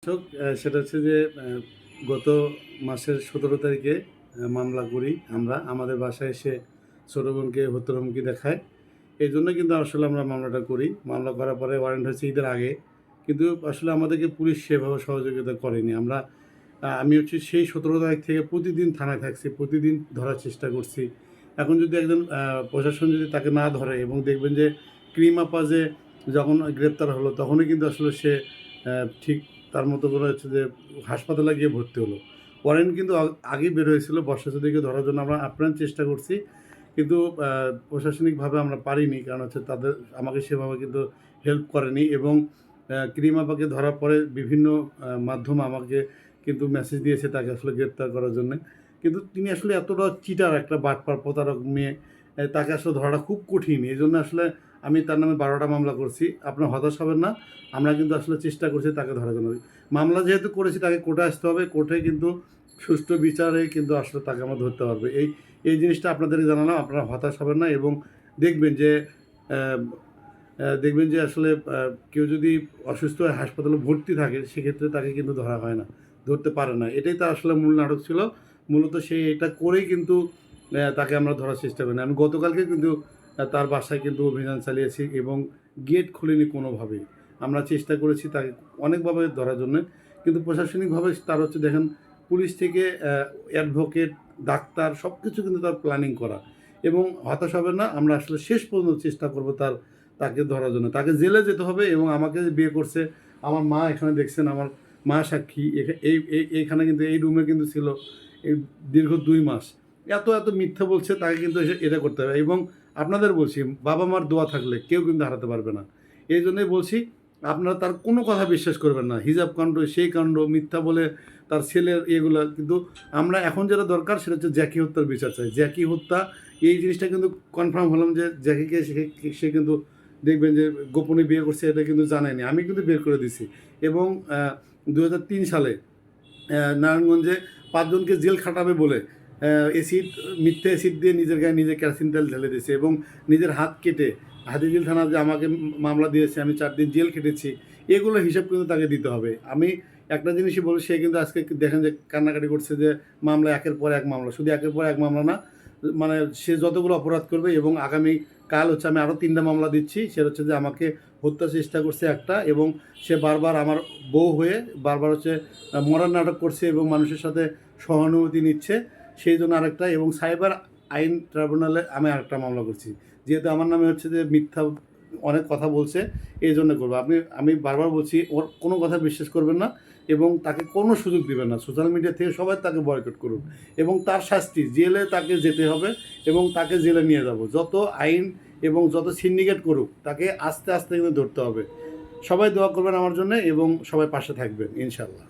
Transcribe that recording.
দর্শক, সেটা হচ্ছে যে গত মাসের ১৭ তারিখে মামলা করি আমরা। আমাদের বাসায় এসে ছোট বোনকে হত্যার হুমকি দেখায়। এজন্য কিন্তু আসলে আমরা মামলাটা করি। মামলা করার পরে ওয়ারেন্ট হয়েছে ঈদের আগে। কিন্তু আসলে আমাদেরকে পুলিশ সেভাবে সহযোগিতা করেনি। আমি হচ্ছে সেই ১৭ তারিখ থেকে প্রতিদিন থানায় থাকছি। প্রতিদিন ধরার চেষ্টা করছি। এখন যদি একজন প্রশাসন যদি তাকে না ধরে এবং দেখবেন যে ক্রিম আপাজে যখন গ্রেপ্তার হলো তখনই কিন্তু আসলে সে ঠিক তার মতো করে হচ্ছে যে হাসপাতালে গিয়ে ভর্তি হলো। ওয়ারেন্ট কিন্তু আগেই বের হয়েছিল বর্ষাচ্যুতকে ধরার জন্য আমরা আপ্রাণ চেষ্টা করছি। কিন্তু প্রশাসনিকভাবে আমরা পারিনি। কারণ হচ্ছে আমাকে সেভাবে কিন্তু হেল্প করেনি এবং ক্রিম আপাকে ধরার পরে বিভিন্ন মাধ্যম আমাকে কিন্তু মেসেজ দিয়েছে তাকে আসলে গ্রেপ্তার করার জন্যে। কিন্তু তিনি আসলে এতটা চিটার একটা বাটপার প্রতারক মেয়ে, তাকে আসলে ধরাটা খুব কঠিন। এজন্য আসলে আমি তার নামে ১২টা মামলা করছি। আপনারা হতাশ হবেন না। আমরা কিন্তু আসলে চেষ্টা করছি তাকে ধরার জন্য। মামলা যেহেতু করেছি তাকে কোর্টে আসতে হবে। কোর্টে কিন্তু সুষ্ঠু বিচারে কিন্তু আসলে তাকে আমরা ধরতে পারবে। এই জিনিসটা আপনাদেরকে জানালাম। আপনারা হতাশ হবেন না এবং দেখবেন যে অ্যা দেখবেন যে আসলে কেউ যদি অসুস্থ হয়ে হাসপাতালে ভর্তি থাকে সেক্ষেত্রে তাকে কিন্তু ধরা হয় না। ধরতে পারে না। এটাই তার আসলে মূল নাটক ছিল। মূলত সে এটা করেই কিন্তু তাকে আমরা ধরার চেষ্টা করি না। আমি গতকালকে কিন্তু তার বাসায় কিন্তু অভিযান চালিয়েছি এবং গেট খুলিনি কোনোভাবেই। আমরা চেষ্টা করেছি তাকে অনেকভাবে ধরার জন্যে। কিন্তু প্রশাসনিকভাবে তার হচ্ছে দেখেন পুলিশ থেকে অ্যাডভোকেট, ডাক্তার সবকিছু কিন্তু তার প্ল্যানিং করা। এবং হতাশ হবেন না। আমরা আসলে শেষ পর্যন্ত চেষ্টা করব তাকে ধরার জন্য। তাকে জেলে যেতে হবে এবং আমাকে যে বিয়ে করছে, আমার মা এখানে দেখছেন, আমার মা সাক্ষী। এইখানে কিন্তু এই রুমে কিন্তু ছিল এই দীর্ঘ ২ মাস। এত মিথ্যা বলছে তাকে কিন্তু এটা করতে হবে এবং আপনাদের বলছি বাবা-মার দোয়া থাকলে কেউ কিন্তু হারাতে পারবে না। এইজন্যই বলছি আপনারা তার কোনো কথা বিশ্বাস করবেন না। হিজাব কাণ্ড, সেই কাণ্ড, মিথ্যা বলে তার ছেলের এগুলা কিন্তু আমরা এখন যেটা দরকার সেটা হচ্ছে জ্যাকি হত্যার বিচার চাই। জ্যাকি হত্যা এই জিনিসটা কিন্তু কনফার্ম হলাম যে জ্যাকিকে সে কিন্তু দেখবেন যে গোপনে বিয়ে করছে এটা কিন্তু জানায়নি। আমি কিন্তু বের করে দিছি এবং ২০০৩ সালে নারায়ণগঞ্জে ৫ জনকে জেল খাটাবে বলে অ্যাসিড মিথ্যা অ্যাসিড দিয়ে নিজের গায়ে নিজে কেরোসিন তেল ঢেলে দিয়েছে এবং নিজের হাত কেটে হাতিঝিল থানা যে আমাকে মামলা দিয়েছে, আমি ৪ দিন জেল খেটেছি। এগুলোর হিসাব কিন্তু তাকে দিতে হবে। আমি একটা জিনিসই বলি, সে কিন্তু আজকে দেখেন যে কান্নাকাটি করছে যে মামলা একের পর এক মামলা। শুধু একের পর এক মামলা না, মানে সে যতগুলো অপরাধ করবে এবং আগামী কাল হচ্ছে আমি আরও ৩টা মামলা দিচ্ছি। সেটা হচ্ছে যে আমাকে হত্যার চেষ্টা করছে একটা এবং সে বারবার আমার বউ হয়ে বারবার হচ্ছে মরার নাটক করছে এবং মানুষের সাথে সহানুভূতি নিচ্ছে। সেই জন্য আরেকটা এবং সাইবার আইন ট্রাইব্যুনালে আমি আরেকটা মামলা করছি। যেহেতু আমার নামে হচ্ছে যে মিথ্যা অনেক কথা বলছে, এই জন্য করবো। আমি বারবার বলছি ওর কোনো কথা বিশ্বাস করবেন না এবং তাকে কোনো সুযোগ দিবেন না। সোশ্যাল মিডিয়া থেকে সবাই তাকে বয়কট করুন এবং তার শাস্তি জেলে তাকে যেতে হবে এবং তাকে জেলে নিয়ে যাব। যত আইন এবং যত সিন্ডিকেট করুক তাকে আস্তে আস্তে কিন্তু ধরতে হবে। সবাই দোয়া করবেন আমার জন্য এবং সবাই পাশে থাকবেন ইনশাআল্লাহ।